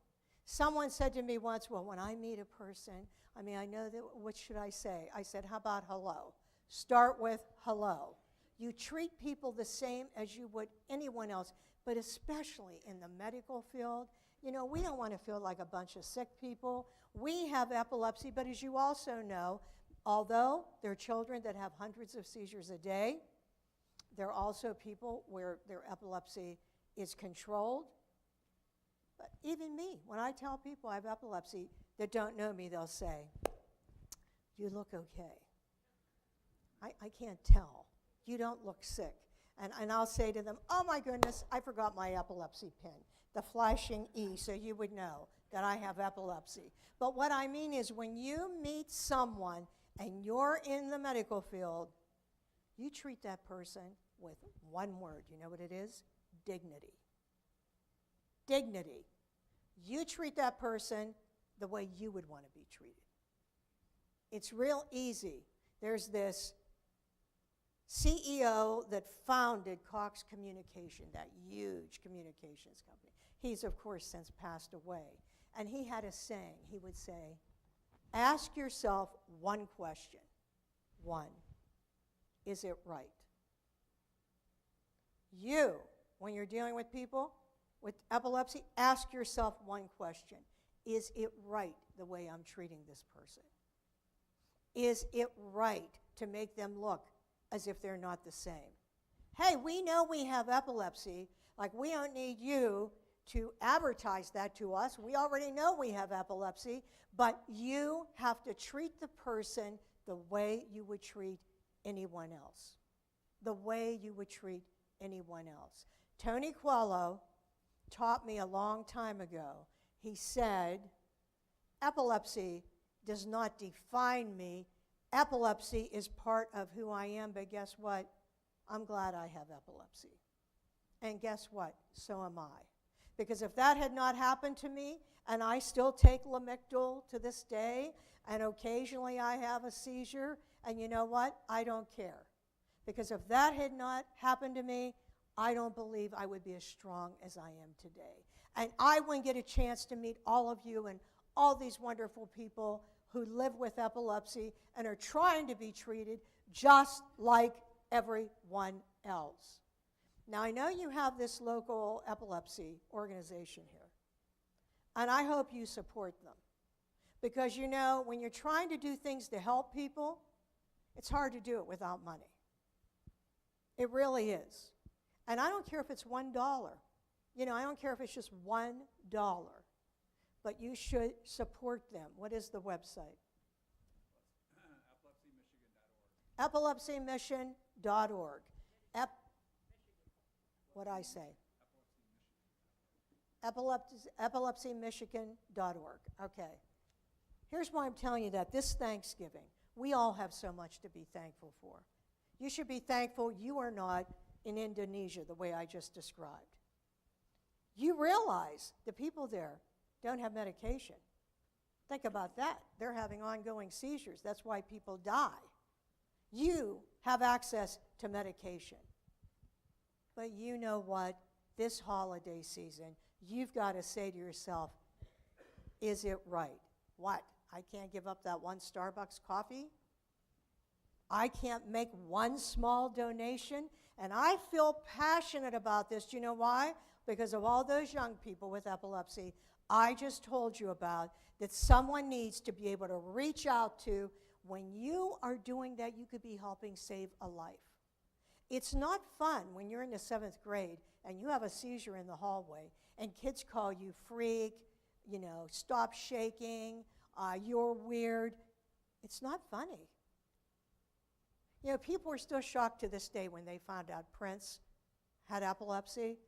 Someone said to me once, well, when I meet a person, I know that, what should I say? I said, how about hello? Start with hello. You treat people the same as you would anyone else, but especially in the medical field. You know, we don't want to feel like a bunch of sick people. We have epilepsy, but as you also know, although there are children that have hundreds of seizures a day, there are also people where their epilepsy is controlled. But even me, when I tell people I have epilepsy that don't know me, they'll say, "You look okay." I can't tell. You don't look sick. And I'll say to them, "Oh my goodness, I forgot my epilepsy pin," the flashing E, so you would know that I have epilepsy. But what I mean is when you meet someone and you're in the medical field, you treat that person with one word. You know what it is? Dignity. Dignity. You treat that person the way you would want to be treated. It's real easy. There's this CEO that founded Cox Communication, that huge communications company. He's, of course, since passed away. And he had a saying. He would say, ask yourself one question. One, is it right? You, when you're dealing with people with epilepsy, ask yourself one question. Is it right the way I'm treating this person? Is it right to make them look as if they're not the same? Hey, we know we have epilepsy. Like, we don't need you to advertise that to us. We already know we have epilepsy, but you have to treat the person the way you would treat anyone else. The way you would treat anyone else. Tony Coelho taught me a long time ago. He said, epilepsy does not define me. Epilepsy is part of who I am, but guess what? I'm glad I have epilepsy. And guess what? So am I. Because if that had not happened to me, and I still take Lamictal to this day, and occasionally I have a seizure, and you know what? I don't care. Because if that had not happened to me, I don't believe I would be as strong as I am today. And I wouldn't get a chance to meet all of you and all these wonderful people who live with epilepsy and are trying to be treated just like everyone else. Now, I know you have this local epilepsy organization here, and I hope you support them. Because, you know, when you're trying to do things to help people, it's hard to do it without money. It really is. And I don't care if it's $1. You know, I don't care if it's just $1. But you should support them. What is the website? epilepsymission.org. What'd I say? epilepsymichigan.org. Okay. Here's why I'm telling you that. This Thanksgiving, we all have so much to be thankful for. You should be thankful you are not in Indonesia the way I just described. You realize the people there don't have medication. Think about that. They're having ongoing seizures. That's why people die. You have access to medication. But you know what? This holiday season, you've got to say to yourself, is it right? What? I can't give up that one Starbucks coffee? I can't make one small donation? And I feel passionate about this. Do you know why? Because of all those young people with epilepsy I just told you about that someone needs to be able to reach out to. When you are doing that, you could be helping save a life. It's not fun when you're in the 7th grade and you have a seizure in the hallway and kids call you freak, you know, stop shaking, you're weird. It's not funny. You know, people are still shocked to this day when they found out Prince had epilepsy.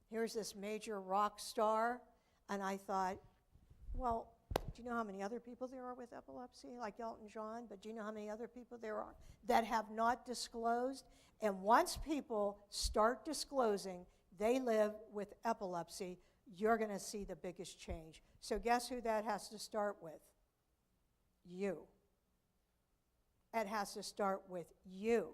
Here's this major rock star, and I thought, well, do you know how many other people there are with epilepsy, like Elton John? But do you know how many other people there are that have not disclosed? And once people start disclosing they live with epilepsy, you're going to see the biggest change. So guess who that has to start with? You. It has to start with you.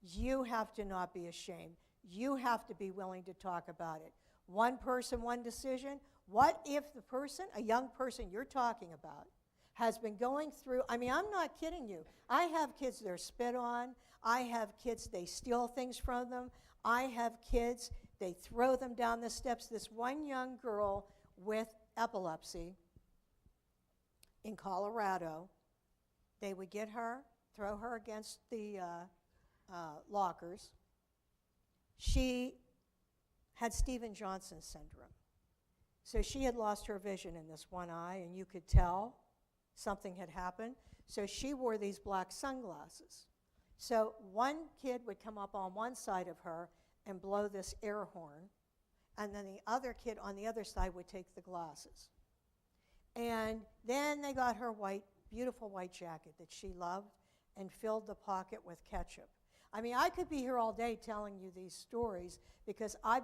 You have to not be ashamed. You have to be willing to talk about it. One person, one decision. What if the person, a young person you're talking about, has been going through, I mean, I'm not kidding you. I have kids they're spit on. I have kids, they steal things from them. I have kids, they throw them down the steps. This one young girl with epilepsy in Colorado, they would get her, throw her against the lockers. She had Steven Johnson syndrome. So she had lost her vision in this one eye, and you could tell something had happened. So she wore these black sunglasses. So one kid would come up on one side of her and blow this air horn, and then the other kid on the other side would take the glasses. And then they got her beautiful white jacket that she loved and filled the pocket with ketchup. I mean, I could be here all day telling you these stories because I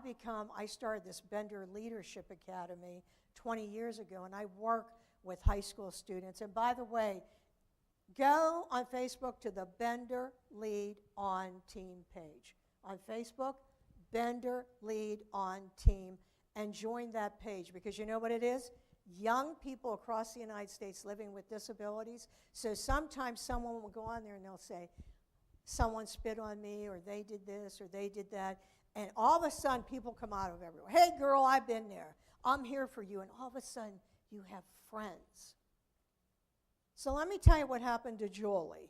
started this Bender Leadership Academy 20 years ago, and I work with high school students. And by the way, go on Facebook to the Bender Lead On Team page. On Facebook, Bender Lead On Team, and join that page because you know what it is? Young people across the United States living with disabilities. So sometimes someone will go on there and they'll say, someone spit on me, or they did this, or they did that. And all of a sudden, people come out of everywhere. Hey, girl, I've been there. I'm here for you. And all of a sudden, you have friends. So let me tell you what happened to Julie.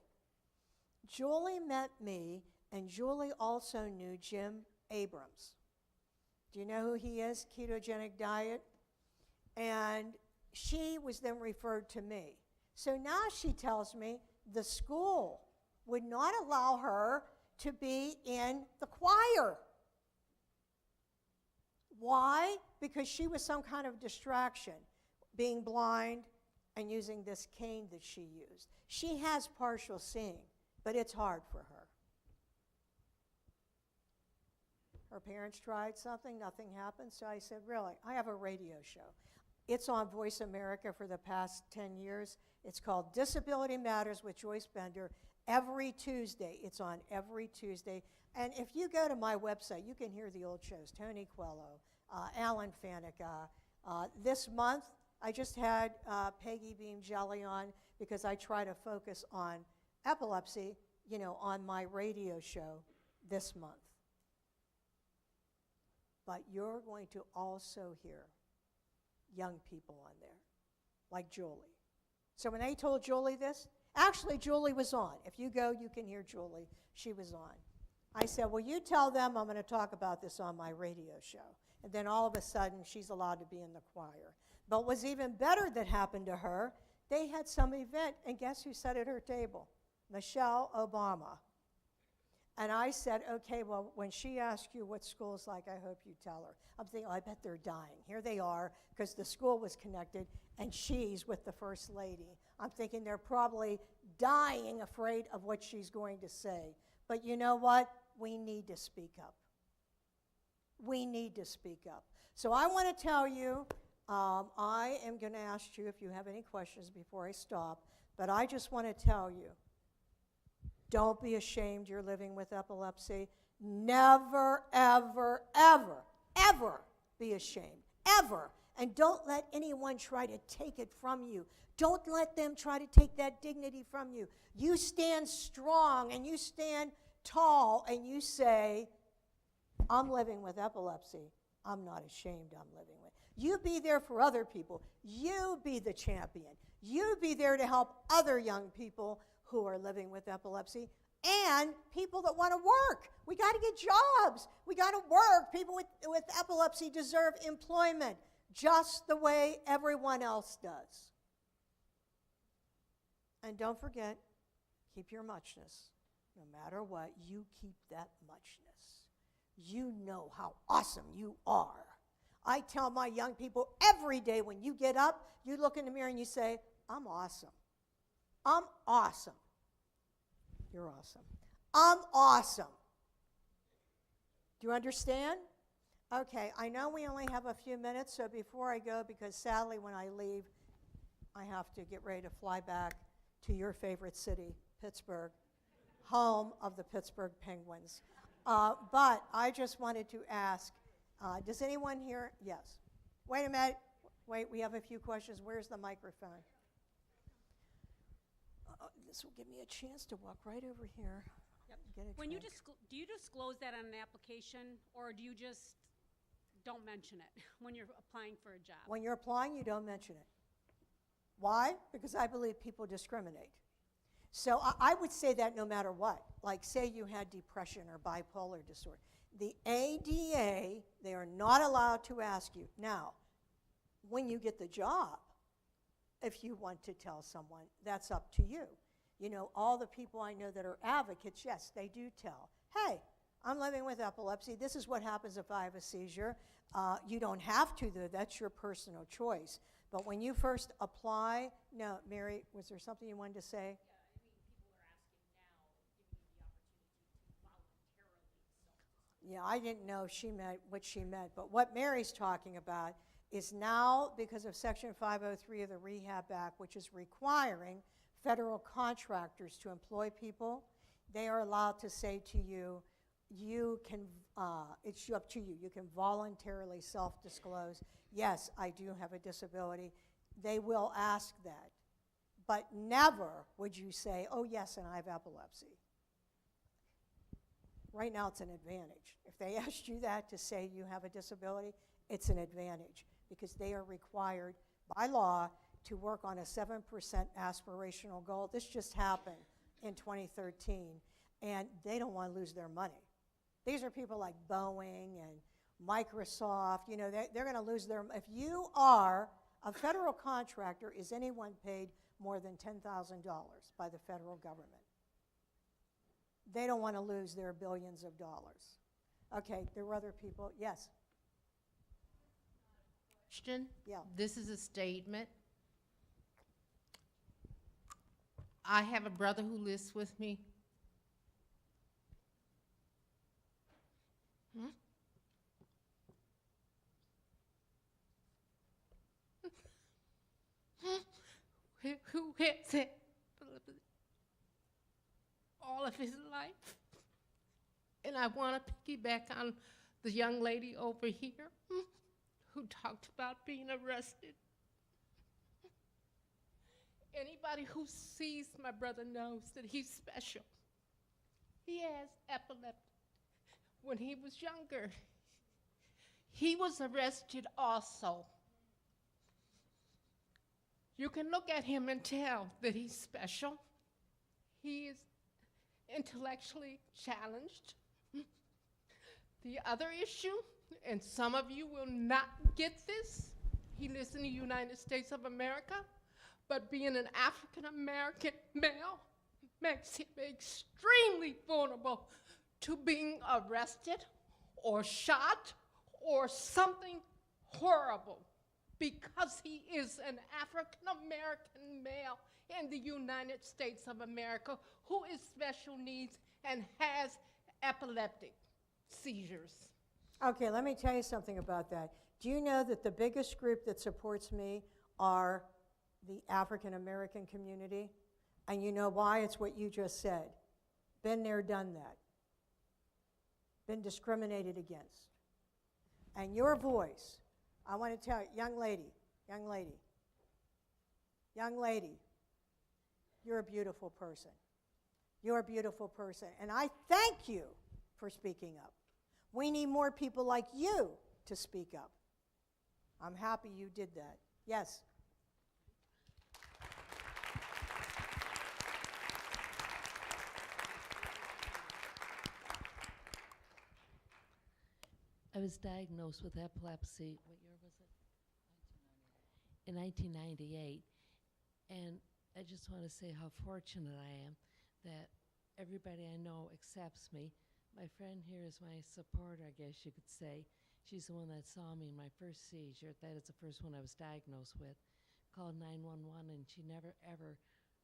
Julie met me, and Julie also knew Jim Abrams. Do you know who he is? Ketogenic diet. And she was then referred to me. So now she tells me the school would not allow her to be in the choir. Why? Because she was some kind of distraction, being blind and using this cane that she used. She has partial seeing, but it's hard for her. Her parents tried something, nothing happened, so I said, really, I have a radio show. It's on Voice America for the past 10 years. It's called Disability Matters with Joyce Bender. Every Tuesday, it's on every Tuesday. And if you go to my website, you can hear the old shows, Tony Coelho, Alan Faneca. This month, I just had Peggy Beam Jelly on because I try to focus on epilepsy, on my radio show this month. But you're going to also hear young people on there, like Julie. So when they told Julie this, actually Julie was on. If you go, you can hear Julie. She was on. I said, well, you tell them I'm going to talk about this on my radio show. And then all of a sudden, she's allowed to be in the choir. But what was even better that happened to her, they had some event, and guess who sat at her table? Michelle Obama. And I said, okay, well, when she asks you what school's like, I hope you tell her. I'm thinking, I bet they're dying. Here they are, because the school was connected, and she's with the First Lady. I'm thinking they're probably dying afraid of what she's going to say. But you know what? We need to speak up. We need to speak up. So I want to tell you, I am going to ask you if you have any questions before I stop, but I just want to tell you, don't be ashamed you're living with epilepsy. Never, ever, ever, ever be ashamed, ever. And don't let anyone try to take it from you. Don't let them try to take that dignity from you. You stand strong and you stand tall and you say, I'm living with epilepsy. I'm not ashamed I'm living with. You be there for other people. You be the champion. You be there to help other young people who are living with epilepsy and people that want to work. We got to get jobs. We got to work. People with epilepsy deserve employment just the way everyone else does. And don't forget, keep your muchness. No matter what, you keep that muchness. You know how awesome you are. I tell my young people every day when you get up, you look in the mirror and you say, I'm awesome. I'm awesome. You're awesome. I'm awesome. Do you understand? Okay, I know we only have a few minutes, so before I go, because sadly when I leave, I have to get ready to fly back to your favorite city, Pittsburgh, home of the Pittsburgh Penguins. But I just wanted to ask, does anyone here? Yes. Wait a minute. Wait, we have a few questions. Where's the microphone? This will give me a chance to walk right over here. Yep. Get a When you drink. do you disclose that on an application, or do you just don't mention it when you're applying for a job? When you're applying, you don't mention it. Why? Because I believe people discriminate. So I would say that no matter what. Like, say you had depression or bipolar disorder. The ADA, they are not allowed to ask you. Now, when you get the job, if you want to tell someone, that's up to you. You know, all the people I know that are advocates, yes, they do tell. Hey, I'm living with epilepsy. This is what happens if I have a seizure. You don't have to, though. That's your personal choice. But when you first apply, no, Mary, was there something you wanted to say? Yeah, I didn't know she meant what she meant. But what Mary's talking about is now, because of Section 503 of the Rehab Act, which is requiring federal contractors to employ people, they are allowed to say to you, you can, it's up to you. You can voluntarily self-disclose, yes, I do have a disability. They will ask that. But never would you say, oh, yes, and I have epilepsy. Right now, it's an advantage. If they asked you that to say you have a disability, it's an advantage because they are required by law to work on a 7% aspirational goal. This just happened in 2013, and they don't want to lose their money. These are people like Boeing and Microsoft. You know, they're going to lose their, if you are a federal contractor, is anyone paid more than $10,000 by the federal government? They don't want to lose their billions of dollars. Okay, there were other people. Yes? Question. Yeah. This is a statement. I have a brother who lives with me. Who has it all of his life. And I want to piggyback on the young lady over here who talked about being arrested. Anybody who sees my brother knows that he's special. He has epilepsy. When he was younger, he was arrested also. You can look at him and tell that he's special. He is intellectually challenged. The other issue, and some of you will not get this, he lives in the United States of America, but being an African American male makes him extremely vulnerable to being arrested or shot or something horrible because he is an African American male in the United States of America who is special needs and has epileptic seizures. Okay, let me tell you something about that. Do you know that the biggest group that supports me are the African American community? And you know why? It's what you just said. Been there, done that. Been discriminated against. And your voice, I want to tell you, young lady, you're a beautiful person. You're a beautiful person. And I thank you for speaking up. We need more people like you to speak up. I'm happy you did that. Yes? I was diagnosed with epilepsy, what year was it? In 1998. And I just want to say how fortunate I am that everybody I know accepts me. My friend here is my supporter, I guess you could say. She's the one that saw me in my first seizure. That is the first one I was diagnosed with. Called 911, and she never, ever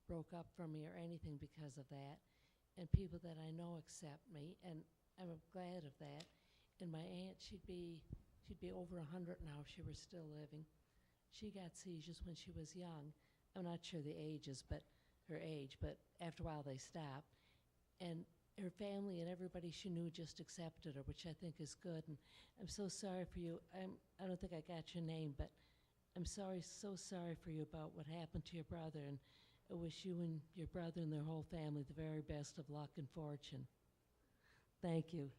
broke up from me or anything because of that. And people that I know accept me, and I'm glad of that. And my aunt, she'd be over 100 now if she were still living. She got seizures when she was young. I'm not sure the ages, but her age, but after a while they stopped. And her family and everybody she knew just accepted her, which I think is good. And I'm so sorry for you. I don't think I got your name, but I'm sorry, so sorry for you about what happened to your brother. And I wish you and your brother and their whole family the very best of luck and fortune. Thank you.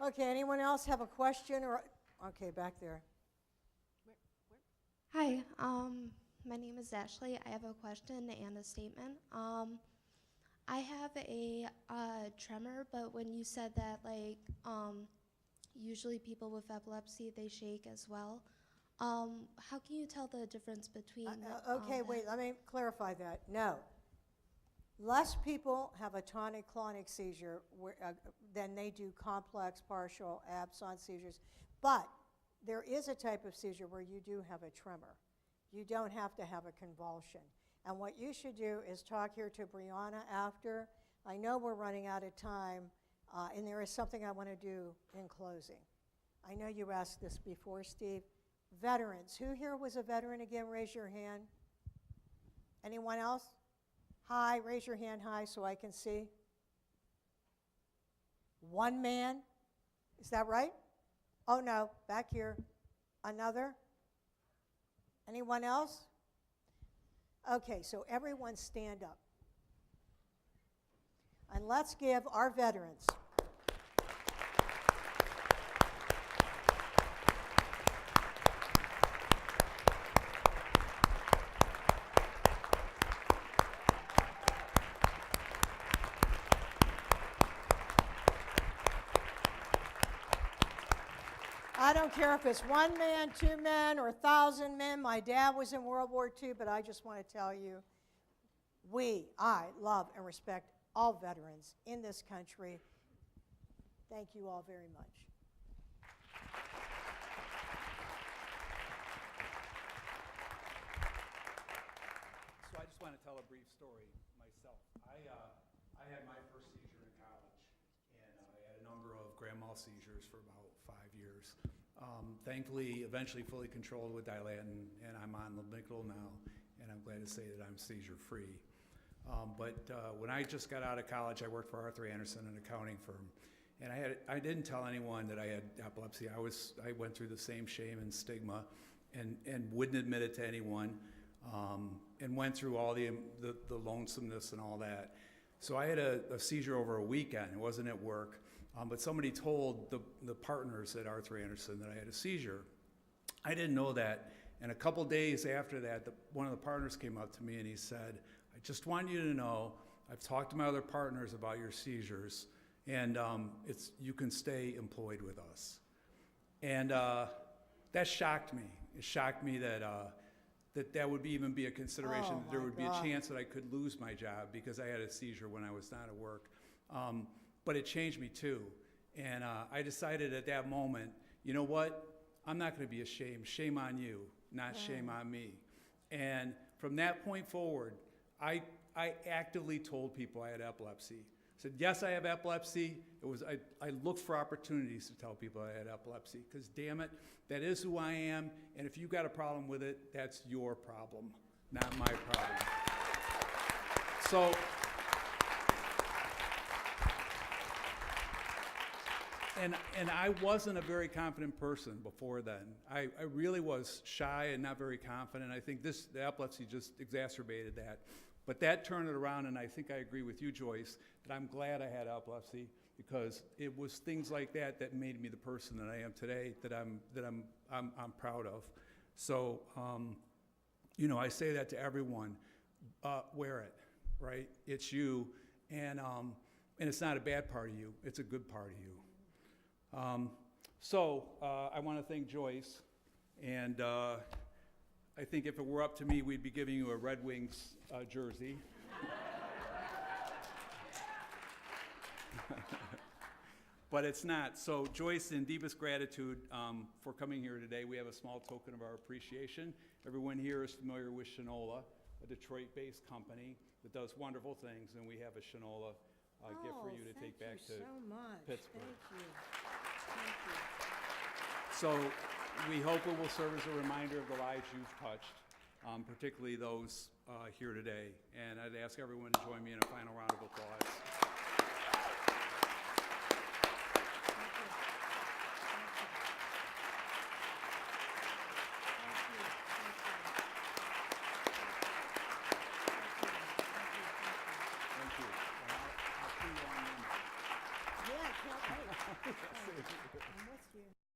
Okay, anyone else have a question or, okay, back there. Hi, my name is Ashley. I have a question and a statement. I have a tremor, but when you said that, like, usually people with epilepsy, they shake as well. How can you tell the difference between? Okay, wait, let me clarify that. No. Less people have a tonic-clonic seizure than they do complex partial absence seizures. But there is a type of seizure where you do have a tremor. You don't have to have a convulsion. And what you should do is talk here to Brianna after. I know we're running out of time, and there is something I want to do in closing. I know you asked this before, Steve. Veterans. Who here was a veteran again? Raise your hand. Anyone else? High. Raise your hand high so I can see. One man. Is that right? Oh, no. Back here. Another? Anyone else? Okay, so everyone stand up. And let's give our veterans I don't care if it's 1 man, 2 men, or 1,000 men. My dad was in World War II, but I just want to tell you, I love and respect all veterans in this country. Thank you all very much. So I just want to tell a brief story myself. I had my first seizure in college, and I had a number of grand mal seizures for about 5 years. Thankfully, eventually fully controlled with Dilatin, and I'm on Lamictal now, and I'm glad to say that I'm seizure-free. But when I just got out of college, I worked for Arthur Andersen, an accounting firm, and I didn't tell anyone that I had epilepsy. I went through the same shame and stigma, and wouldn't admit it to anyone, and went through all the lonesomeness and all that. So I had a seizure over a weekend. It wasn't at work. But somebody told the partners at Arthur Andersen that I had a seizure. I didn't know that. And a couple days after that, one of the partners came up to me and he said, I just want you to know, I've talked to my other partners about your seizures, and you can stay employed with us. And that shocked me. It shocked me that that would even be a consideration, that there would be a chance that I could lose my job because I had a seizure when I was not at work. But it changed me too. And I decided at that moment, you know what? I'm not going to be ashamed. Shame on you, not shame on me. And from that point forward, I actively told people I had epilepsy. I said, yes, I have epilepsy. I looked for opportunities to tell people I had epilepsy because, damn it, that is who I am. And if you've got a problem with it, that's your problem, not my problem. So, and I wasn't a very confident person before then. I really was shy and not very confident. I think the epilepsy just exacerbated that. But that turned it around, and I think I agree with you, Joyce, that I'm glad I had epilepsy because it was things like that that made me the person that I am today, that I'm proud of. So, you know, I say that to everyone. Wear it, right? It's you, and it's not a bad part of you. It's a good part of you. I want to thank Joyce, and I think if it were up to me, we'd be giving you a Red Wings jersey. But it's not. So Joyce, in deepest gratitude for coming here today, we have a small token of our appreciation. Everyone here is familiar with Shinola, a Detroit-based company that does wonderful things, and we have a Shinola gift for you to take back to Pittsburgh. Thank you. Thank you. So we hope it will serve as a reminder of the lives you've touched, particularly those here today. And I'd ask everyone to join me in a final round of applause. can't wait. I'm with you.